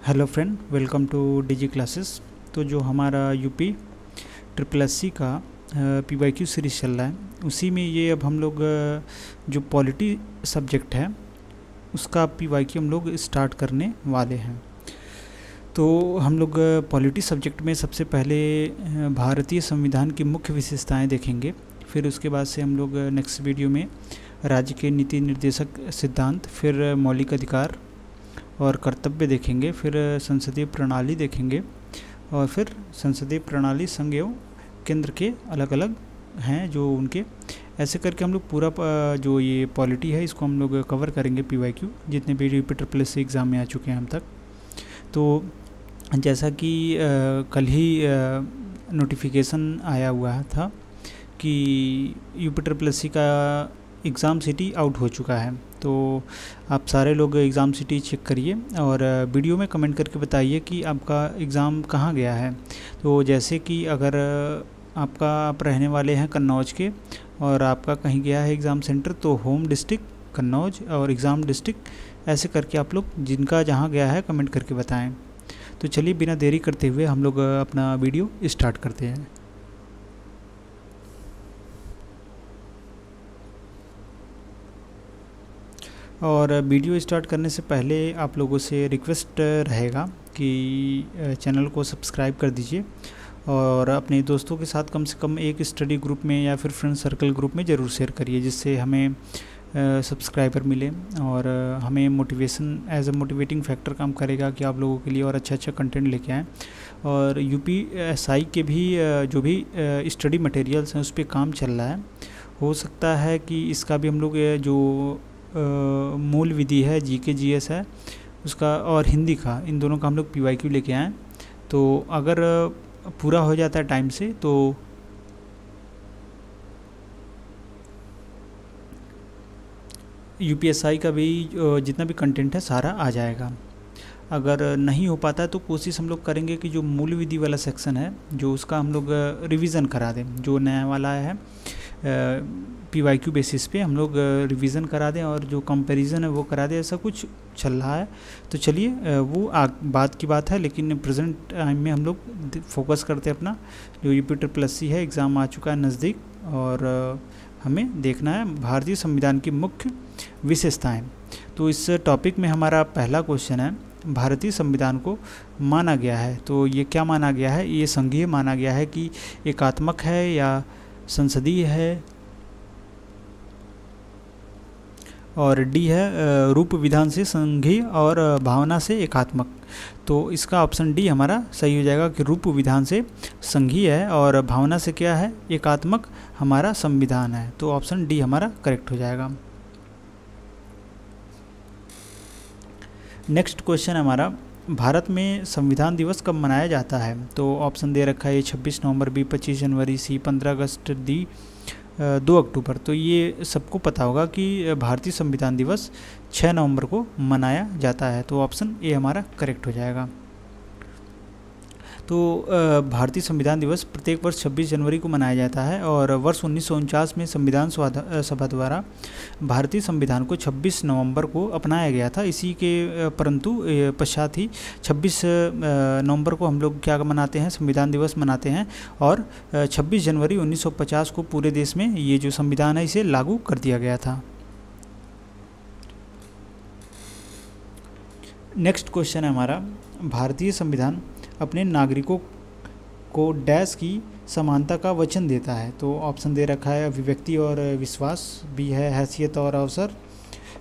Hello friend, welcome to Digi classes. तो जो हमारा यूपी ट्रिपल एस सी का PYQ सीरीज़ चल रहा है, उसी में ये अब हम लोग जो पॉलिटी सब्जेक्ट है उसका PYQ हम लोग स्टार्ट करने वाले हैं। तो हम लोग पॉलिटी सब्जेक्ट में सबसे पहले भारतीय संविधान की मुख्य विशेषताएं देखेंगे। फिर उसके बाद से हम लोग नेक्स्ट वीडियो में राज्य के नीति निर्देशक सिद्धांत, फिर मौलिक अधिकार और कर्तव्य देखेंगे, फिर संसदीय प्रणाली देखेंगे और फिर संसदीय प्रणाली संघ एवं केंद्र के अलग अलग हैं जो उनके, ऐसे करके हम लोग पूरा जो ये पॉलिटी है इसको हम लोग कवर करेंगे PYQ, जितने भी UP triple S C exam में आ चुके हैं हम तक। तो जैसा कि कल ही नोटिफिकेशन आया हुआ था कि यूपी ट्रिपल एस सी का एग्ज़ाम सिटी आउट हो चुका है। तो आप सारे लोग एग्ज़ाम सिटी चेक करिए और वीडियो में कमेंट करके बताइए कि आपका एग्ज़ाम कहाँ गया है। तो जैसे कि अगर आप रहने वाले हैं कन्नौज के और आपका कहीं गया है एग्ज़ाम सेंटर, तो होम डिस्ट्रिक्ट कन्नौज और एग्ज़ाम डिस्ट्रिक्ट ऐसे करके आप लोग जिनका जहाँ गया है कमेंट करके बताएं। तो चलिए बिना देरी करते हुए हम लोग अपना वीडियो स्टार्ट करते हैं। और वीडियो स्टार्ट करने से पहले आप लोगों से रिक्वेस्ट रहेगा कि चैनल को सब्सक्राइब कर दीजिए और अपने दोस्तों के साथ कम से कम एक स्टडी ग्रुप में या फिर फ्रेंड सर्कल ग्रुप में ज़रूर शेयर करिए, जिससे हमें सब्सक्राइबर मिले और हमें motivation as a motivating factor काम करेगा कि आप लोगों के लिए और अच्छा कंटेंट लेके आएँ। और UPSI के भी जो भी स्टडी मटेरियल्स हैं उस पर काम चल रहा है। हो सकता है कि इसका भी हम लोग जो मूल विधि है GK GS है उसका और हिंदी का, इन दोनों का हम लोग PYQ लेके आएँ। तो अगर पूरा हो जाता है टाइम से तो UPSI का भी जितना भी कंटेंट है सारा आ जाएगा। अगर नहीं हो पाता है तो कोशिश हम लोग करेंगे कि जो मूल विधि वाला सेक्शन है जो उसका हम लोग रिवीजन करा दें, जो नया वाला है PYQ बेसिस पे हम लोग रिवीजन करा दें और जो कंपैरिजन है वो करा दें, ऐसा कुछ चल रहा है। तो चलिए वो बात की बात है, लेकिन प्रेजेंट टाइम में हम लोग फोकस करते हैं अपना जो यूपी ट्रिपल एस सी है, एग्ज़ाम आ चुका है नज़दीक और हमें देखना है भारतीय संविधान की मुख्य विशेषताएं। तो इस टॉपिक में हमारा पहला क्वेश्चन है, भारतीय संविधान को माना गया है, तो ये क्या माना गया है? ये संघीय माना गया है कि एकात्मक है या संसदीय है? और डी है रूप विधान से संघीय और भावना से एकात्मक। तो इसका ऑप्शन डी हमारा सही हो जाएगा कि रूप विधान से संघीय है और भावना से क्या है, एकात्मक हमारा संविधान है। तो ऑप्शन डी हमारा करेक्ट हो जाएगा। नेक्स्ट क्वेश्चन हमारा, भारत में संविधान दिवस कब मनाया जाता है? तो ऑप्शन दे रखा है 26 नवंबर, बी 25 जनवरी, सी 15 अगस्त, डी 2 अक्टूबर। तो ये सबको पता होगा कि भारतीय संविधान दिवस 6 नवंबर को मनाया जाता है। तो ऑप्शन ए हमारा करेक्ट हो जाएगा। तो भारतीय संविधान दिवस प्रत्येक वर्ष 26 जनवरी को मनाया जाता है और वर्ष 1949 में संविधान सभा द्वारा भारतीय संविधान को 26 नवंबर को अपनाया गया था। इसी के परंतु पश्चात ही 26 नवंबर को हम लोग क्या मनाते हैं, संविधान दिवस मनाते हैं और 26 जनवरी 1950 को पूरे देश में ये जो संविधान है इसे लागू कर दिया गया था। नेक्स्ट क्वेश्चन है हमारा, भारतीय संविधान अपने नागरिकों को डैश की समानता का वचन देता है। तो ऑप्शन दे रखा है अभिव्यक्ति और विश्वास, बी है हैसियत और अवसर,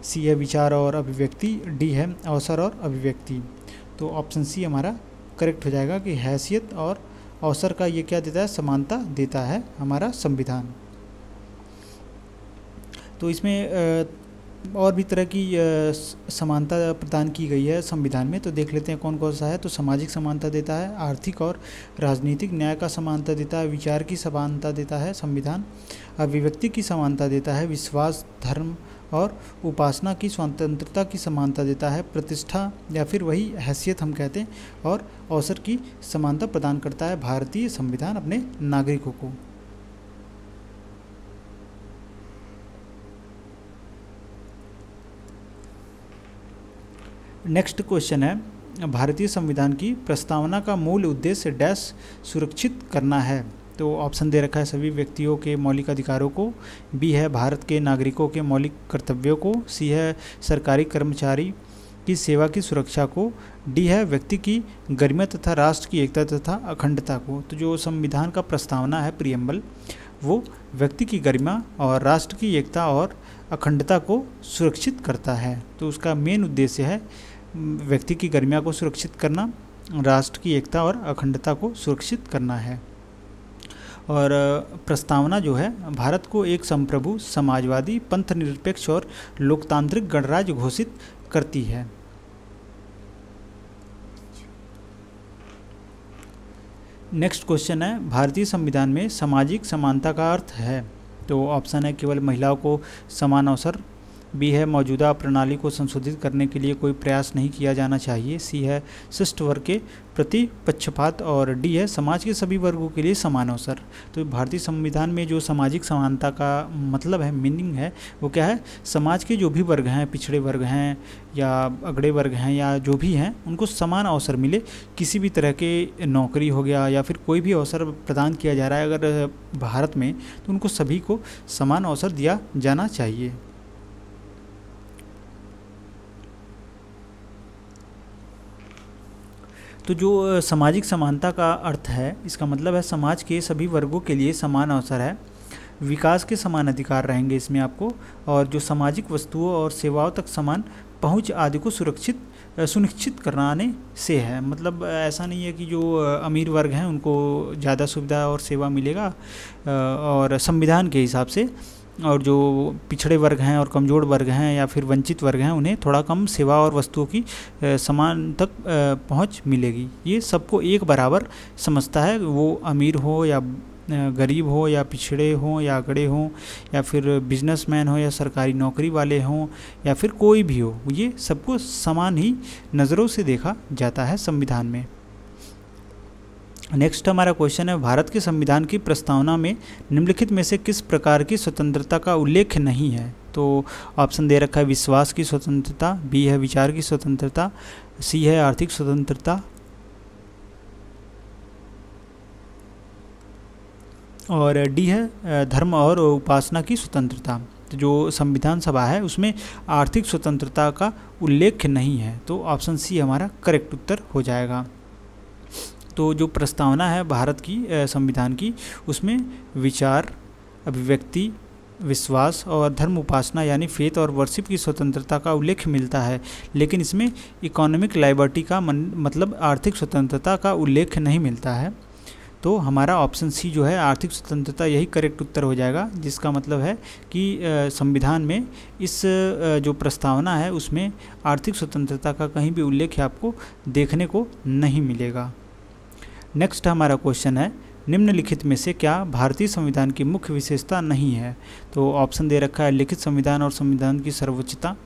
सी है विचार और अभिव्यक्ति, डी है अवसर और अभिव्यक्ति। तो ऑप्शन सी हमारा करेक्ट हो जाएगा कि हैसियत और अवसर का ये क्या देता है, समानता देता है हमारा संविधान। तो इसमें और भी तरह की समानता प्रदान की गई है संविधान में, तो देख लेते हैं कौन कौन सा है। तो सामाजिक समानता देता है, आर्थिक और राजनीतिक न्याय का समानता देता है, विचार की समानता देता है संविधान, अभिव्यक्ति की समानता देता है, विश्वास, धर्म और उपासना की स्वतंत्रता की समानता देता है, प्रतिष्ठा या फिर वही हैसियत हम कहते हैं, और अवसर की समानता प्रदान करता है भारतीय संविधान अपने नागरिकों को। नेक्स्ट क्वेश्चन है, भारतीय संविधान की प्रस्तावना का मूल उद्देश्य डैश सुरक्षित करना है। तो ऑप्शन दे रखा है सभी व्यक्तियों के मौलिक अधिकारों को, बी है भारत के नागरिकों के मौलिक कर्तव्यों को, सी है सरकारी कर्मचारी की सेवा की सुरक्षा को, डी है व्यक्ति की गरिमा तथा राष्ट्र की एकता तथा अखंडता को। तो जो संविधान का प्रस्तावना है प्रियम्बल, वो व्यक्ति की गरिमा और राष्ट्र की एकता और अखंडता को सुरक्षित करता है। तो उसका मेन उद्देश्य है व्यक्ति की गरिमा को सुरक्षित करना, राष्ट्र की एकता और अखंडता को सुरक्षित करना है। और प्रस्तावना जो है भारत को एक संप्रभु, समाजवादी, पंथ निरपेक्ष और लोकतांत्रिक गणराज्य घोषित करती है। नेक्स्ट क्वेश्चन है, भारतीय संविधान में सामाजिक समानता का अर्थ है। तो ऑप्शन है केवल महिलाओं को समान अवसर, बी है मौजूदा प्रणाली को संशोधित करने के लिए कोई प्रयास नहीं किया जाना चाहिए, सी है शिष्ट वर्ग के प्रति पक्षपात और डी है समाज के सभी वर्गों के लिए समान अवसर। तो भारतीय संविधान में जो सामाजिक समानता का मतलब है, मीनिंग है, वो क्या है, समाज के जो भी वर्ग हैं, पिछड़े वर्ग हैं या अगड़े वर्ग हैं या जो भी हैं, उनको समान अवसर मिले। किसी भी तरह के नौकरी हो गया या फिर कोई भी अवसर प्रदान किया जा रहा है अगर भारत में, तो उनको सभी को समान अवसर दिया जाना चाहिए। तो जो सामाजिक समानता का अर्थ है, इसका मतलब है समाज के सभी वर्गों के लिए समान अवसर है, विकास के समान अधिकार रहेंगे इसमें आपको, और जो सामाजिक वस्तुओं और सेवाओं तक समान पहुंच आदि को सुनिश्चित कराने से है। मतलब ऐसा नहीं है कि जो अमीर वर्ग हैं उनको ज़्यादा सुविधा और सेवा मिलेगा और संविधान के हिसाब से, और जो पिछड़े वर्ग हैं और कमज़ोर वर्ग हैं या फिर वंचित वर्ग हैं उन्हें थोड़ा कम सेवा और वस्तुओं की समान तक पहुंच मिलेगी। ये सबको एक बराबर समझता है, वो अमीर हो या गरीब हो या पिछड़े हों या अगड़े हों या फिर बिजनेसमैन हो या सरकारी नौकरी वाले हों या फिर कोई भी हो, ये सबको समान ही नज़रों से देखा जाता है संविधान में। नेक्स्ट हमारा क्वेश्चन है, भारत के संविधान की प्रस्तावना में निम्नलिखित में से किस प्रकार की स्वतंत्रता का उल्लेख नहीं है। तो ऑप्शन दे रखा है विश्वास की स्वतंत्रता, बी है विचार की स्वतंत्रता, सी है आर्थिक स्वतंत्रता और डी है धर्म और उपासना की स्वतंत्रता। तो जो संविधान सभा है उसमें आर्थिक स्वतंत्रता का उल्लेख नहीं है, तो ऑप्शन सी हमारा करेक्ट उत्तर हो जाएगा। तो जो प्रस्तावना है भारत की संविधान की, उसमें विचार, अभिव्यक्ति, विश्वास और धर्म उपासना यानी फेथ और वर्शिप की स्वतंत्रता का उल्लेख मिलता है, लेकिन इसमें इकोनॉमिक लाइबर्टी का मतलब आर्थिक स्वतंत्रता का उल्लेख नहीं मिलता है। तो हमारा ऑप्शन सी जो है आर्थिक स्वतंत्रता, यही करेक्ट उत्तर हो जाएगा, जिसका मतलब है कि संविधान में इस जो प्रस्तावना है उसमें आर्थिक स्वतंत्रता का कहीं भी उल्लेख आपको देखने को नहीं मिलेगा। नेक्स्ट हमारा क्वेश्चन है, निम्नलिखित में से क्या भारतीय संविधान की मुख्य विशेषता नहीं है। तो ऑप्शन दे रखा है लिखित संविधान और संविधान की सर्वोच्चता,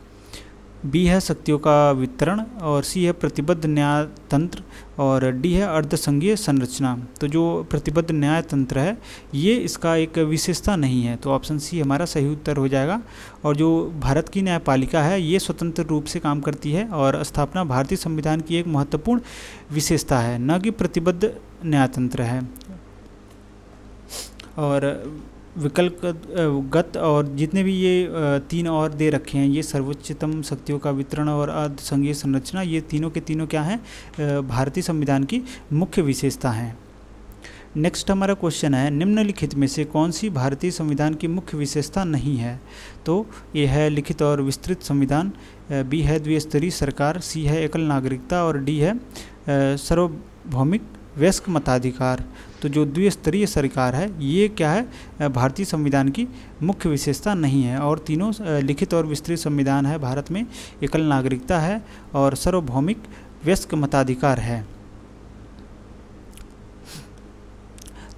बी है शक्तियों का वितरण और सी है प्रतिबद्ध न्याय तंत्र और डी है अर्धसंघीय संरचना। तो जो प्रतिबद्ध न्याय तंत्र है ये इसका एक विशेषता नहीं है, तो ऑप्शन सी हमारा सही उत्तर हो जाएगा। और जो भारत की न्यायपालिका है ये स्वतंत्र रूप से काम करती है और स्थापना भारतीय संविधान की एक महत्वपूर्ण विशेषता है, न कि प्रतिबद्ध न्यायतंत्र है। और विकल्पगत और जितने भी ये तीन और दे रखे हैं, ये सर्वोच्चतम शक्तियों का वितरण और अर्धसंघीय संरचना, ये तीनों के तीनों क्या हैं, भारतीय संविधान की मुख्य विशेषता हैं। नेक्स्ट हमारा क्वेश्चन है, निम्नलिखित में से कौन सी भारतीय संविधान की मुख्य विशेषता नहीं है। तो ये है लिखित और विस्तृत संविधान, बी है द्विस्तरीय सरकार, सी है एकल नागरिकता और डी है सार्वभौमिक वयस्क मताधिकार। तो जो द्विस्तरीय सरकार है ये क्या है, भारतीय संविधान की मुख्य विशेषता नहीं है, और तीनों लिखित और विस्तृत संविधान है भारत में, एकल नागरिकता है और सार्वभौमिक वयस्क मताधिकार है।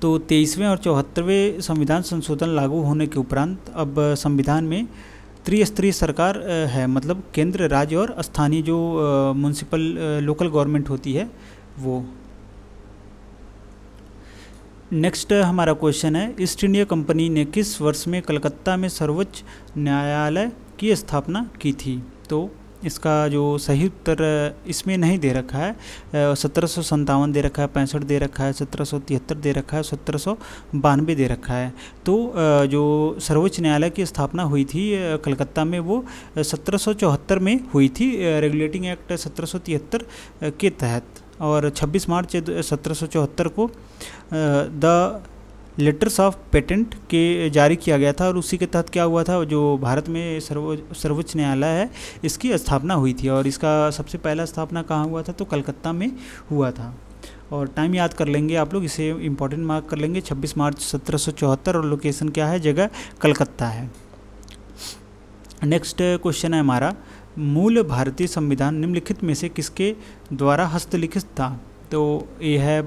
तो 23वें और 74वें संविधान संशोधन लागू होने के उपरांत अब संविधान में त्रिस्तरीय सरकार है, मतलब केंद्र, राज्य और स्थानीय जो म्युनिसिपल लोकल गवर्नमेंट होती है वो। नेक्स्ट हमारा क्वेश्चन है, ईस्ट इंडिया कंपनी ने किस वर्ष में कलकत्ता में सर्वोच्च न्यायालय की स्थापना की थी। तो इसका जो सही उत्तर इसमें नहीं दे रखा है। 1757 दे रखा है, 65 दे रखा है, 1773 दे रखा है, 1792 दे रखा है। तो जो सर्वोच्च न्यायालय की स्थापना हुई थी कलकत्ता में, वो 1774 में हुई थी, रेगुलेटिंग एक्ट 1773 के तहत। और 26 मार्च 1774 को द लेटर्स ऑफ पेटेंट के जारी किया गया था। और उसी के तहत क्या हुआ था, जो भारत में सर्वोच्च न्यायालय है, इसकी स्थापना हुई थी। और इसका सबसे पहला स्थापना कहाँ हुआ था, तो कलकत्ता में हुआ था। और टाइम याद कर लेंगे आप लोग, इसे इम्पोर्टेंट मार्क कर लेंगे, 26 मार्च 1774, और लोकेशन क्या है, जगह कलकत्ता है। नेक्स्ट क्वेश्चन है हमारा, मूल भारतीय संविधान निम्नलिखित में से किसके द्वारा हस्तलिखित था? तो ए है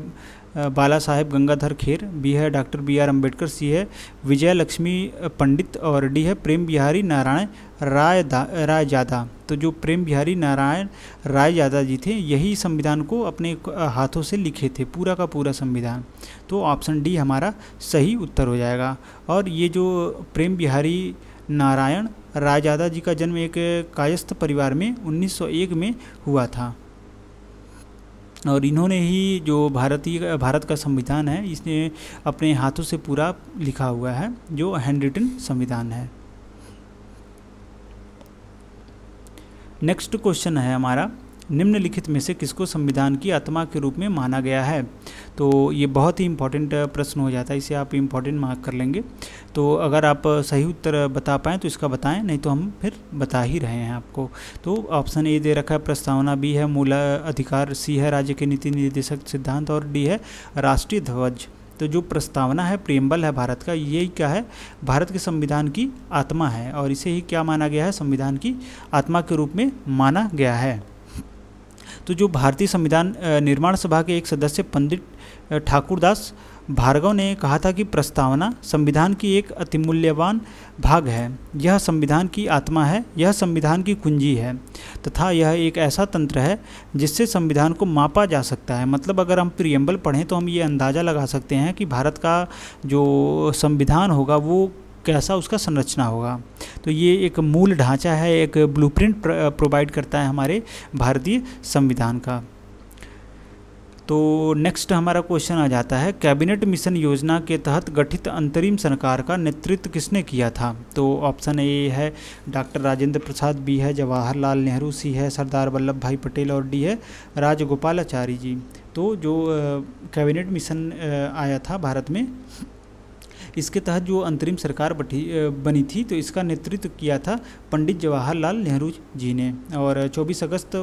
बाला साहेब गंगाधर खेर, बी है डॉक्टर बी.आर. अम्बेडकर, सी है विजय लक्ष्मी पंडित, और डी है प्रेम बिहारी नारायण रायजादा। तो जो प्रेम बिहारी नारायण रायजादा जी थे, यही संविधान को अपने हाथों से लिखे थे, पूरा का पूरा संविधान। तो ऑप्शन डी हमारा सही उत्तर हो जाएगा। और ये जो प्रेम बिहारी नारायण रायजादा जी का जन्म एक कायस्थ परिवार में 1901 में हुआ था। और इन्होंने ही जो भारत का संविधान है, इसने अपने हाथों से पूरा लिखा हुआ है, जो हैंड रिटन संविधान है। नेक्स्ट क्वेश्चन है हमारा, निम्नलिखित में से किसको संविधान की आत्मा के रूप में माना गया है? तो ये बहुत ही इंपॉर्टेंट प्रश्न हो जाता है, इसे आप इंपॉर्टेंट मार्क कर लेंगे। तो अगर आप सही उत्तर बता पाएँ तो इसका बताएं, नहीं तो हम फिर बता ही रहे हैं आपको। तो ऑप्शन ए दे रखा है प्रस्तावना, बी है मूल अधिकार, सी है राज्य के नीति निर्देशक सिद्धांत, और डी है राष्ट्रीय ध्वज। तो जो प्रस्तावना है, प्रियम्बल है भारत का, यही क्या है, भारत के संविधान की आत्मा है। और इसे ही क्या माना गया है, संविधान की आत्मा के रूप में माना गया है। तो जो भारतीय संविधान निर्माण सभा के एक सदस्य पंडित ठाकुरदास भार्गव ने कहा था कि प्रस्तावना संविधान की एक अतिमूल्यवान भाग है, यह संविधान की आत्मा है, यह संविधान की कुंजी है, तथा यह एक ऐसा तंत्र है जिससे संविधान को मापा जा सकता है। मतलब अगर हम प्रियम्बल पढ़ें तो हम ये अंदाज़ा लगा सकते हैं कि भारत का जो संविधान होगा वो कैसा उसका संरचना होगा। तो ये एक मूल ढांचा है, एक ब्लूप्रिंट प्रोवाइड करता है हमारे भारतीय संविधान का। तो नेक्स्ट हमारा क्वेश्चन आ जाता है, कैबिनेट मिशन योजना के तहत गठित अंतरिम सरकार का नेतृत्व किसने किया था? तो ऑप्शन ए है डॉक्टर राजेंद्र प्रसाद, बी है जवाहरलाल नेहरू, सी है सरदार वल्लभ भाई पटेल, और डी है राजगोपालाचारी जी। तो जो कैबिनेट मिशन आया था भारत में, इसके तहत जो अंतरिम सरकार बनी थी, तो इसका नेतृत्व किया था पंडित जवाहरलाल नेहरू जी ने। और 24 अगस्त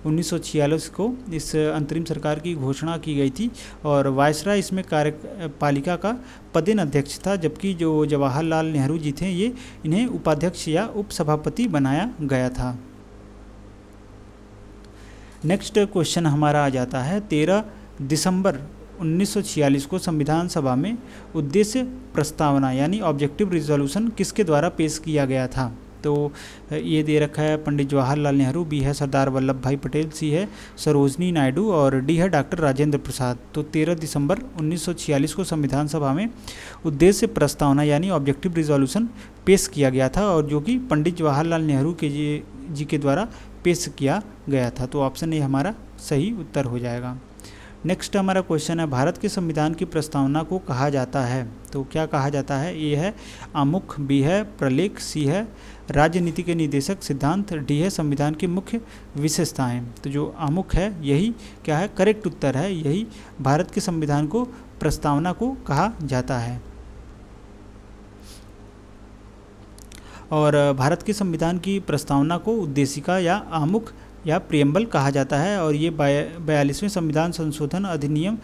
1946 को इस अंतरिम सरकार की घोषणा की गई थी। और वायसराय इसमें कार्यपालिका का पदेन अध्यक्ष था, जबकि जो जवाहरलाल नेहरू जी थे, ये इन्हें उपाध्यक्ष या उपसभापति बनाया गया था। नेक्स्ट क्वेश्चन हमारा आ जाता है, 13 दिसंबर 1946 को संविधान सभा में उद्देश्य प्रस्तावना यानी ऑब्जेक्टिव रिजोल्यूशन किसके द्वारा पेश किया गया था? तो ये दे रखा है पंडित जवाहरलाल नेहरू, बी है सरदार वल्लभ भाई पटेल, सी है सरोजनी नायडू, और डी है डॉक्टर राजेंद्र प्रसाद। तो 13 दिसंबर 1946 को संविधान सभा में उद्देश्य प्रस्तावना यानी ऑब्जेक्टिव रिजोल्यूशन पेश किया गया था, और जो कि पंडित जवाहरलाल नेहरू के जी के द्वारा पेश किया गया था। तो ऑप्शन ए हमारा सही उत्तर हो जाएगा। नेक्स्ट हमारा क्वेश्चन है, भारत के संविधान की प्रस्तावना को कहा जाता है? तो क्या कहा जाता है? ए है आमुख, बी है प्रलेख, सी है राजनीति के निर्देशक सिद्धांत, डी है संविधान की मुख्य विशेषताएं। तो जो आमुख है यही क्या है, करेक्ट उत्तर है, यही भारत के संविधान को प्रस्तावना को कहा जाता है। और भारत के संविधान की प्रस्तावना को उद्देशिका या आमुख या प्रियम्बल कहा जाता है। और ये 42वें संविधान संशोधन अधिनियम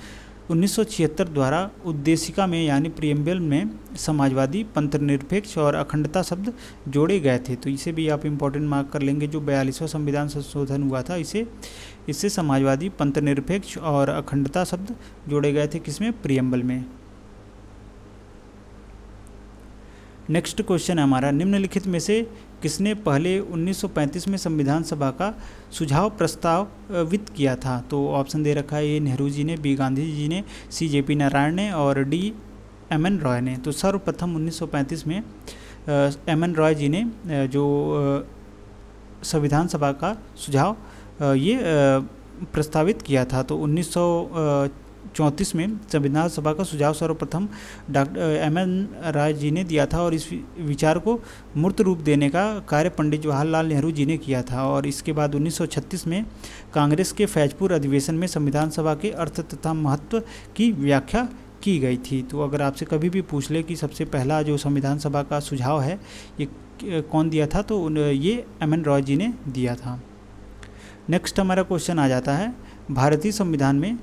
1976 द्वारा उद्देशिका में यानी प्रियम्बल में समाजवादी, पंथनिरपेक्ष और अखंडता शब्द जोड़े गए थे। तो इसे भी आप इम्पोर्टेंट मार्क कर लेंगे। जो 42वां संविधान संशोधन हुआ था, इससे समाजवादी, पंथनिरपेक्ष और अखंडता शब्द जोड़े गए थे, किसमें? प्रियम्बल में। नेक्स्ट क्वेश्चन है हमारा, निम्नलिखित में से किसने पहले 1935 में संविधान सभा का सुझाव प्रस्तावित किया था? तो ऑप्शन दे रखा है, ए नेहरू जी ने, बी गांधी जी ने, सी जेपी नारायण ने, और डी एम.एन. रॉय ने। तो सर्वप्रथम 1935 में एम.एन. रॉय जी ने जो संविधान सभा का सुझाव ये प्रस्तावित किया था। तो 1934 में संविधान सभा का सुझाव सर्वप्रथम डॉक्टर M.N. राय जी ने दिया था और इस विचार को मूर्त रूप देने का कार्य पंडित जवाहरलाल नेहरू जी ने किया था। और इसके बाद 1936 में कांग्रेस के फैजपुर अधिवेशन में संविधान सभा के अर्थ तथा महत्व की व्याख्या की गई थी। तो अगर आपसे कभी भी पूछ ले कि सबसे पहला जो संविधान सभा का सुझाव है ये कौन दिया था, तो ये M.N. रॉय जी ने दिया था। नेक्स्ट हमारा क्वेश्चन आ जाता है, भारतीय संविधान में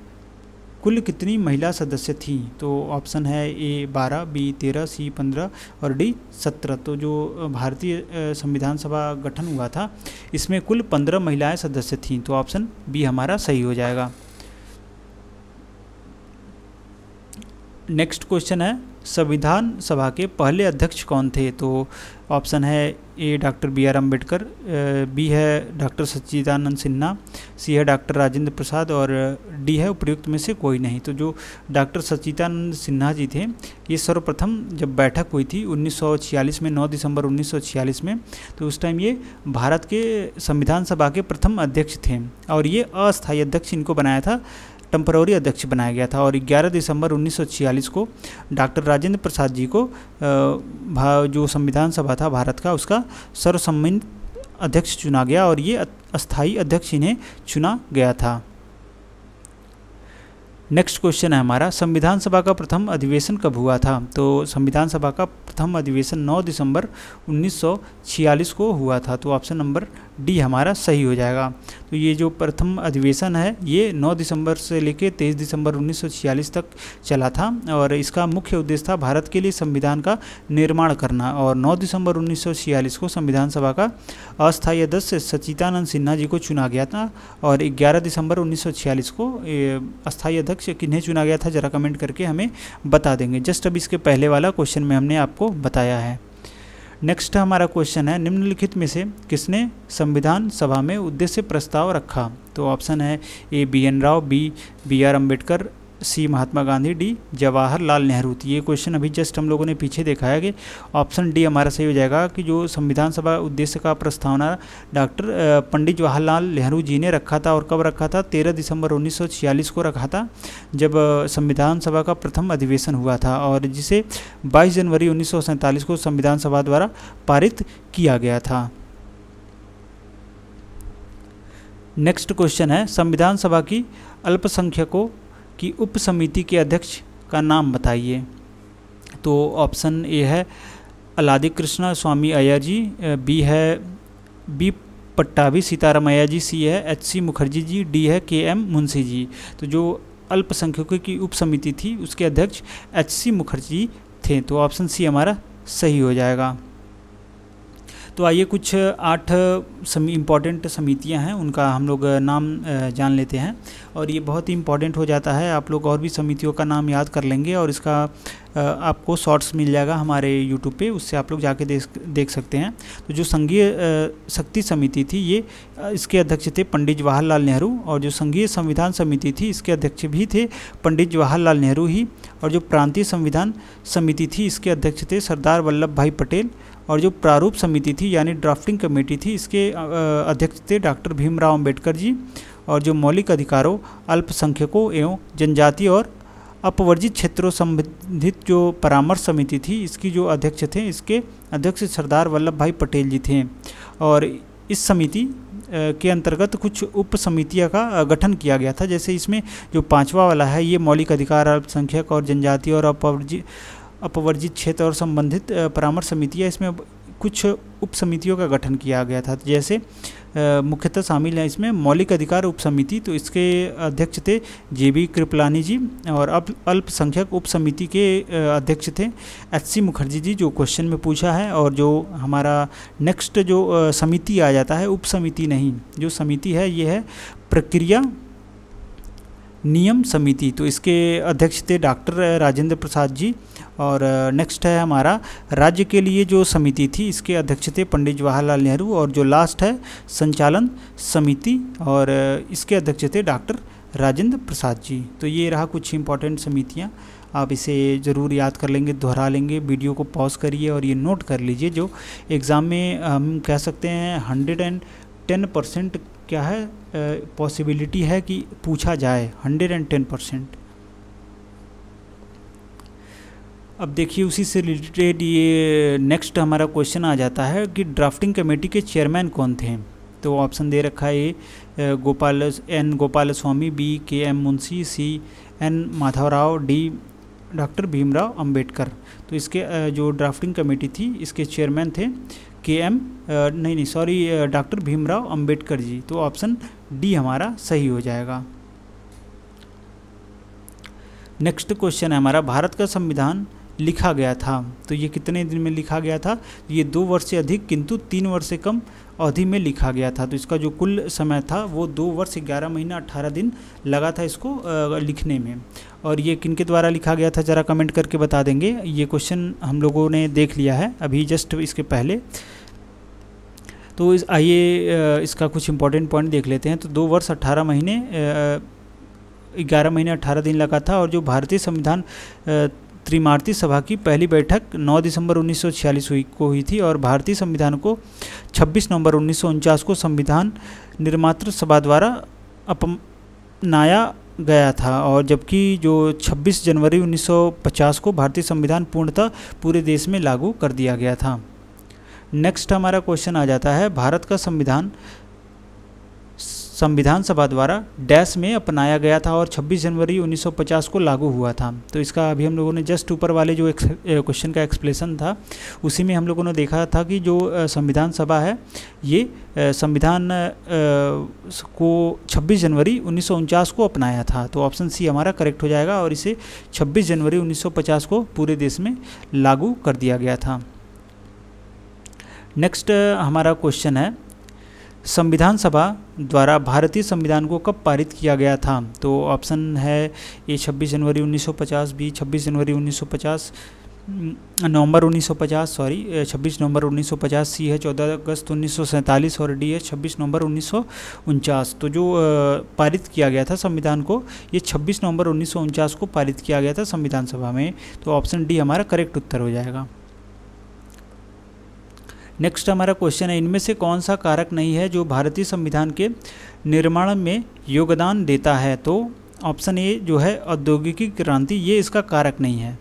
कुल कितनी महिला सदस्य थीं? तो ऑप्शन है A 12, B 13, C 15 और D 17। तो जो भारतीय संविधान सभा गठन हुआ था इसमें कुल 15 महिलाएं सदस्य थीं। तो ऑप्शन B हमारा सही हो जाएगा। नेक्स्ट क्वेश्चन है, संविधान सभा के पहले अध्यक्ष कौन थे? तो ऑप्शन है A doctor B.R. Ambedkar, B है डॉक्टर सच्चिदानंद सिन्हा, C है डॉक्टर राजेंद्र प्रसाद और D है उपयुक्त में से कोई नहीं। तो जो डॉक्टर सच्चिदानंद सिन्हा जी थे ये सर्वप्रथम जब बैठक हुई थी 1946 में, 9 दिसंबर 1946 में, तो उस टाइम ये भारत के संविधान सभा के प्रथम अध्यक्ष थे और ये अस्थायी अध्यक्ष इनको बनाया था, टेम्पररी अध्यक्ष बनाया गया था। और 11 दिसंबर 1946 को डॉक्टर राजेंद्र प्रसाद जी को जो संविधान सभा था भारत का उसका सर्वसम्मत अध्यक्ष चुना गया और ये अस्थायी अध्यक्ष इन्हें चुना गया था। नेक्स्ट क्वेश्चन है हमारा, संविधान सभा का प्रथम अधिवेशन कब हुआ था? तो संविधान सभा का प्रथम अधिवेशन 9 दिसंबर 1946 को हुआ था। तो ऑप्शन नंबर डी हमारा सही हो जाएगा। तो ये जो प्रथम अधिवेशन है ये 9 दिसंबर से लेकर 23 दिसंबर 1946 तक चला था और इसका मुख्य उद्देश्य था भारत के लिए संविधान का निर्माण करना। और 9 दिसंबर 1946 को संविधान सभा का अस्थायी अध्यक्ष सच्चिदानंद सिन्हा जी को चुना गया था और 11 दिसंबर 1946 को अस्थायी अध्यक्ष किन्हें चुना गया था जरा कमेंट करके हमें बता देंगे। जस्ट अब इसके पहले वाला क्वेश्चन में हमने आपको बताया है। नेक्स्ट हमारा क्वेश्चन है, निम्नलिखित में से किसने संविधान सभा में उद्देश्य प्रस्ताव रखा? तो ऑप्शन है ए BN Rao, B BR Ambedkar, C Mahatma Gandhi, D Jawaharlal Nehru. ये क्वेश्चन अभी जस्ट हम लोगों ने पीछे देखा है कि ऑप्शन डी हमारा सही हो जाएगा कि जो संविधान सभा उद्देश्य का प्रस्तावना डॉक्टर पंडित जवाहरलाल नेहरू जी ने रखा था। और कब रखा था? 13 दिसंबर 1946 को रखा था जब संविधान सभा का प्रथम अधिवेशन हुआ था और जिसे 22 जनवरी 1947 को संविधान सभा द्वारा पारित किया गया था। नेक्स्ट क्वेश्चन है, संविधान सभा की अल्पसंख्यकों की उप समिति के अध्यक्ष का नाम बताइए। तो ऑप्शन ए है अलादी कृष्णा स्वामी अय्यर जी, बी है बी पट्टाभी सीताराम अय्यर जी, सी है HC मुखर्जी जी, डी है KM मुंशी जी। तो जो अल्पसंख्यकों की उप समिति थी उसके अध्यक्ष HC मुखर्जी थे। तो ऑप्शन सी हमारा सही हो जाएगा। तो आइए कुछ 8 इम्पॉर्टेंट समितियां हैं उनका हम लोग नाम जान लेते हैं और ये बहुत ही इम्पॉर्टेंट हो जाता है। आप लोग और भी समितियों का नाम याद कर लेंगे और इसका आपको शॉर्ट्स मिल जाएगा हमारे YouTube पे, उससे आप लोग जाके देख सकते हैं। तो जो संघीय शक्ति समिति थी ये इसके अध्यक्ष थे पंडित जवाहरलाल नेहरू और जो संघीय संविधान समिति थी इसके अध्यक्ष भी थे पंडित जवाहरलाल नेहरू ही। और जो प्रांतीय संविधान समिति थी इसके अध्यक्ष थे सरदार वल्लभ भाई पटेल। और जो प्रारूप समिति थी यानी ड्राफ्टिंग कमेटी थी इसके अध्यक्ष थे डॉक्टर भीमराव अम्बेडकर जी। और जो मौलिक अधिकारों, अल्पसंख्यकों एवं जनजाति और अपवर्जित क्षेत्रों संबंधित जो परामर्श समिति थी इसकी जो अध्यक्ष थे इसके अध्यक्ष सरदार वल्लभ भाई पटेल जी थे। और इस समिति के अंतर्गत कुछ उप समितियों का गठन किया गया था। जैसे इसमें जो 5वां वाला है ये मौलिक अधिकार, अल्पसंख्यक और जनजाति और अपवर्जित क्षेत्र और संबंधित परामर्श समितियाँ, इसमें कुछ उप समितियों का गठन किया गया था। जैसे मुख्यतः शामिल है इसमें मौलिक अधिकार उप समिति, तो इसके अध्यक्ष थे JB कृपलानी जी। और अल्पसंख्यक उप समिति के अध्यक्ष थे HC मुखर्जी जी, जो क्वेश्चन में पूछा है। और जो हमारा नेक्स्ट जो समिति आ जाता है, उप समिति नहीं, जो समिति है ये है प्रक्रिया नियम समिति, तो इसके अध्यक्ष थे डॉक्टर राजेंद्र प्रसाद जी। और नेक्स्ट है हमारा राज्य के लिए जो समिति थी इसके अध्यक्ष थे पंडित जवाहरलाल नेहरू। और जो लास्ट है संचालन समिति और इसके अध्यक्ष थे डॉक्टर राजेंद्र प्रसाद जी। तो ये रहा कुछ इंपॉर्टेंट समितियाँ, आप इसे ज़रूर याद कर लेंगे, दोहरा लेंगे। वीडियो को पॉज करिए और ये नोट कर लीजिए। जो एग्ज़ाम में हम कह सकते हैं 110% क्या है पॉसिबिलिटी है कि पूछा जाए, 110%। अब देखिए उसी से रिलेटेड ये नेक्स्ट हमारा क्वेश्चन आ जाता है कि ड्राफ्टिंग कमेटी के चेयरमैन कौन थे। तो ऑप्शन दे रखा है A Gopalaswami, B K M. Munshi, C N Madhavrao, D doctor Bhimrao Ambedkar. तो इसके जो ड्राफ्टिंग कमेटी थी इसके चेयरमैन थे डॉक्टर भीमराव अंबेडकर जी। तो ऑप्शन डी हमारा सही हो जाएगा। नेक्स्ट क्वेश्चन है हमारा, भारत का संविधान लिखा गया था तो ये कितने दिन में लिखा गया था। ये 2 वर्ष से अधिक किंतु 3 वर्ष से कम अवधि में लिखा गया था। तो इसका जो कुल समय था वो 2 वर्ष 11 महीना 18 दिन लगा था इसको लिखने में। और ये किनके द्वारा लिखा गया था ज़रा कमेंट करके बता देंगे। ये क्वेश्चन हम लोगों ने देख लिया है अभी जस्ट इसके पहले। तो आइए इसका कुछ इंपॉर्टेंट पॉइंट देख लेते हैं। तो 2 वर्ष 18 महीने 11 महीने 18 दिन लगा था। और जो भारतीय संविधान त्रिमार्ती सभा की पहली बैठक 9 दिसंबर 1946 हुई थी और भारतीय संविधान को 26 नवंबर 1949 को संविधान निर्मात्र सभा द्वारा अपनाया गया था। और जबकि जो 26 जनवरी 1950 को भारतीय संविधान पूर्णतः पूरे देश में लागू कर दिया गया था। नेक्स्ट हमारा क्वेश्चन आ जाता है, भारत का संविधान सभा द्वारा डैश में अपनाया गया था और 26 जनवरी 1950 को लागू हुआ था। तो इसका अभी हम लोगों ने जस्ट ऊपर वाले जो क्वेश्चन का एक्सप्लेनेशन था उसी में हम लोगों ने देखा था कि जो संविधान सभा है ये संविधान को 26 जनवरी 1949 को अपनाया था। तो ऑप्शन सी हमारा करेक्ट हो जाएगा और इसे 26 जनवरी 1950 को पूरे देश में लागू कर दिया गया था। नेक्स्ट हमारा क्वेश्चन है, संविधान सभा द्वारा भारतीय संविधान को कब पारित किया गया था। तो ऑप्शन है ए 26 जनवरी 1950, बी 26 जनवरी 1950 नवंबर 1950 26 नवंबर 1950, सी है 14 अगस्त 1947 और डी है 26 नवंबर 1949। तो जो पारित किया गया था संविधान को ये 26 नवंबर 1949 को पारित किया गया था संविधान सभा में। तो ऑप्शन डी हमारा करेक्ट उत्तर हो जाएगा। नेक्स्ट हमारा क्वेश्चन है, इनमें से कौन सा कारक नहीं है जो भारतीय संविधान के निर्माण में योगदान देता है। तो ऑप्शन ए जो है औद्योगिकी क्रांति, ये इसका कारक नहीं है।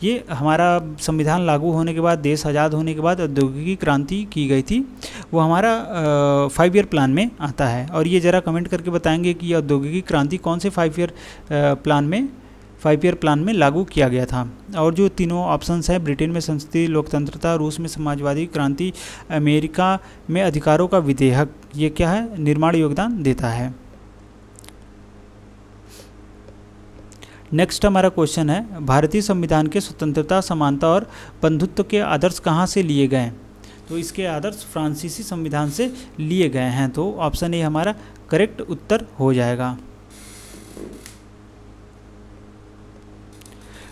ये हमारा संविधान लागू होने के बाद, देश आज़ाद होने के बाद औद्योगिकी क्रांति की गई थी, वो हमारा 5 ईयर प्लान में आता है। और ये ज़रा कमेंट करके बताएंगे कि औद्योगिकी क्रांति कौन से 5 ईयर प्लान में लागू किया गया था। और जो तीनों ऑप्शंस हैं, ब्रिटेन में संसदीय लोकतंत्रता, रूस में समाजवादी क्रांति, अमेरिका में अधिकारों का विधेयक, ये क्या है, निर्माण योगदान देता है। नेक्स्ट हमारा क्वेश्चन है, भारतीय संविधान के स्वतंत्रता, समानता और बंधुत्व के आदर्श कहाँ से लिए गए। तो इसके आदर्श फ्रांसीसी संविधान से लिए गए हैं। तो ऑप्शन ए हमारा करेक्ट उत्तर हो जाएगा।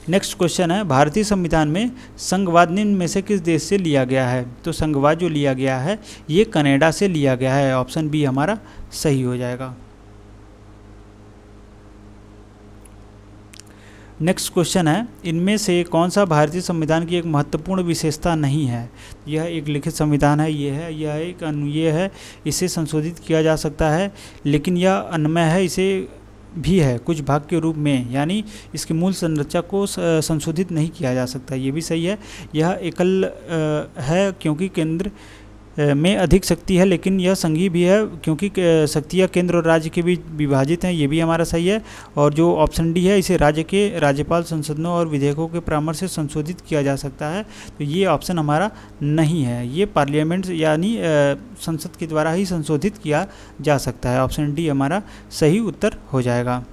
नेक्स्ट क्वेश्चन है, भारतीय संविधान में संघवाद निम्न में से किस देश से लिया गया है। तो संघवाद जो लिया गया है ये कनाडा से लिया गया है। ऑप्शन बी हमारा सही हो जाएगा। नेक्स्ट क्वेश्चन है, इनमें से कौन सा भारतीय संविधान की एक महत्वपूर्ण विशेषता नहीं है। यह एक लिखित संविधान है, यह एक अनुय्य है, इसे संशोधित किया जा सकता है, लेकिन यह अन्वय है, इसे भी है कुछ भाग के रूप में, यानी इसकी मूल संरचना को संशोधित नहीं किया जा सकता। ये भी सही है। यह एकल है क्योंकि केंद्र में अधिक शक्ति है, लेकिन यह संघीय भी है क्योंकि शक्तियाँ केंद्र और राज्य के बीच विभाजित हैं। ये भी हमारा सही है। और जो ऑप्शन डी है, इसे राज्य के राज्यपाल, संसदों और विधेयकों के परामर्श से संशोधित किया जा सकता है। तो ये ऑप्शन हमारा नहीं है। ये पार्लियामेंट यानी संसद के द्वारा ही संशोधित किया जा सकता है। ऑप्शन डी हमारा सही उत्तर हो जाएगा।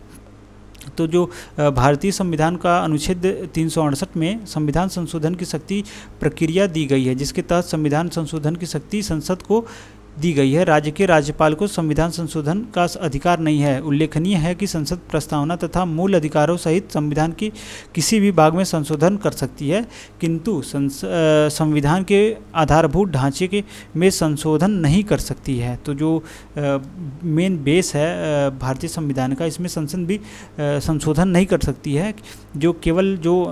तो जो भारतीय संविधान का अनुच्छेद 368 में संविधान संशोधन की शक्ति प्रक्रिया दी गई है, जिसके तहत संविधान संशोधन की शक्ति संसद को दी गई है। राज्य के राज्यपाल को संविधान संशोधन का अधिकार नहीं है। उल्लेखनीय है कि संसद प्रस्तावना तथा मूल अधिकारों सहित संविधान की किसी भी भाग में संशोधन कर सकती है, किंतु संविधान के आधारभूत ढांचे में संशोधन नहीं कर सकती है। तो जो मेन बेस है भारतीय संविधान का, इसमें संसद भी संशोधन नहीं कर सकती है। जो केवल जो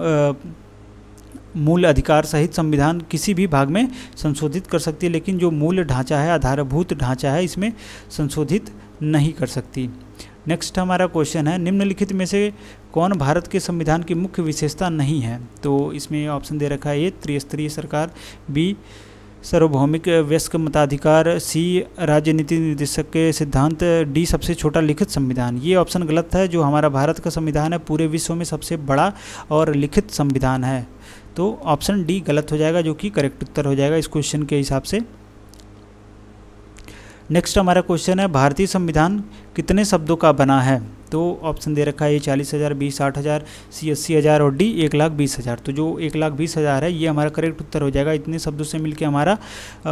मूल अधिकार सहित संविधान किसी भी भाग में संशोधित कर सकती है, लेकिन जो मूल ढांचा है, आधारभूत ढांचा है, इसमें संशोधित नहीं कर सकती। नेक्स्ट हमारा क्वेश्चन है, निम्नलिखित में से कौन भारत के संविधान की मुख्य विशेषता नहीं है? तो इसमें ऑप्शन दे रखा है, ए त्रिस्तरीय सरकार, बी सार्वभौमिक वयस्क मताधिकार, सी राजनीति निर्देशक के सिद्धांत, डी सबसे छोटा लिखित संविधान। ये ऑप्शन गलत है। जो हमारा भारत का संविधान है पूरे विश्व में सबसे बड़ा और लिखित संविधान है, तो ऑप्शन डी गलत हो जाएगा, जो कि करेक्ट उत्तर हो जाएगा इस क्वेश्चन के हिसाब से। नेक्स्ट हमारा क्वेश्चन है, भारतीय संविधान कितने शब्दों का बना है? तो ऑप्शन दे रखा है, ए 40,000, बी 60,000, सी 80,000 और डी 1,20,000। तो जो 1,20,000 है ये हमारा करेक्ट उत्तर हो जाएगा। इतने शब्दों से मिलकर हमारा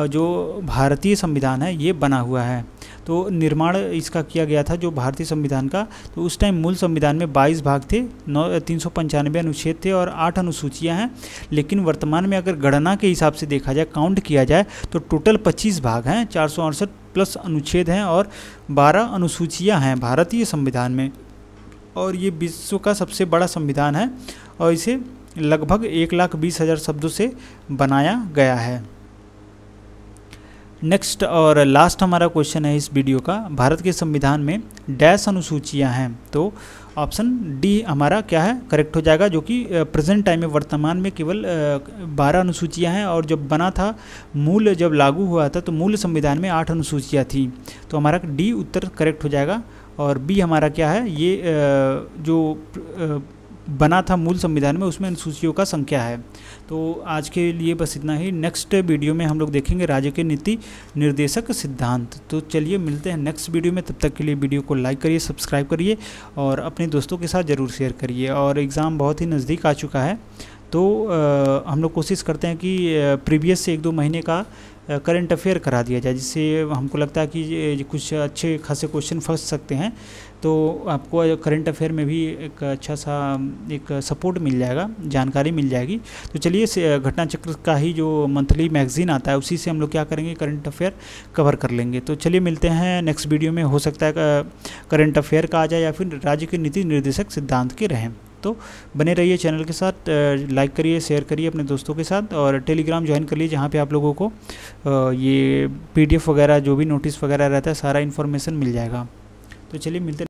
जो भारतीय संविधान है ये बना हुआ है। तो निर्माण इसका किया गया था जो भारतीय संविधान का, तो उस टाइम मूल संविधान में 22 भाग थे, 395 अनुच्छेद थे और 8 अनुसूचियाँ हैं। लेकिन वर्तमान में अगर गणना के हिसाब से देखा जाए, काउंट किया जाए, तो टोटल 25 भाग हैं, 468 प्लस अनुच्छेद हैं और 12 अनुसूचियाँ हैं भारतीय संविधान में। और ये विश्व का सबसे बड़ा संविधान है और इसे लगभग 1,20,000 शब्दों से बनाया गया है। नेक्स्ट और लास्ट हमारा क्वेश्चन है इस वीडियो का, भारत के संविधान में डैश अनुसूचियां हैं? तो ऑप्शन डी हमारा क्या है, करेक्ट हो जाएगा, जो कि प्रेजेंट टाइम में वर्तमान में केवल 12 अनुसूचियां हैं। और जब बना था, मूल जब लागू हुआ था, तो मूल संविधान में 8 अनुसूचियां थी। तो हमारा डी उत्तर करेक्ट हो जाएगा। और बी हमारा क्या है, ये जो बना था मूल संविधान में, उसमें अनुसूचियों का संख्या है। तो आज के लिए बस इतना ही। नेक्स्ट वीडियो में हम लोग देखेंगे राज्य के नीति निर्देशक सिद्धांत। तो चलिए मिलते हैं नेक्स्ट वीडियो में। तब तक के लिए वीडियो को लाइक करिए, सब्सक्राइब करिए और अपने दोस्तों के साथ ज़रूर शेयर करिए। और एग्ज़ाम बहुत ही नज़दीक आ चुका है, तो हम लोग कोशिश करते हैं कि प्रीवियस से 1-2 महीने का करंट अफेयर करा दिया जाए, जिससे हमको लगता है कि कुछ अच्छे खासे क्वेश्चन फंस सकते हैं। तो आपको करंट अफेयर में भी एक अच्छा सा एक सपोर्ट मिल जाएगा, जानकारी मिल जाएगी। तो चलिए घटना चक्र का ही जो मंथली मैगजीन आता है, उसी से हम लोग क्या करेंगे, करंट अफेयर कवर कर लेंगे। तो चलिए मिलते हैं नेक्स्ट वीडियो में। हो सकता है करंट अफेयर का आ जाए या फिर राज्य के नीति निर्देशक सिद्धांत के रहें। तो बने रहिए चैनल के साथ, लाइक करिए, शेयर करिए अपने दोस्तों के साथ और टेलीग्राम ज्वाइन कर लीजिए, जहाँ पे आप लोगों को ये PDF वगैरह जो भी नोटिस वगैरह रहता है सारा इन्फॉर्मेशन मिल जाएगा। तो चलिए मिलते हैं।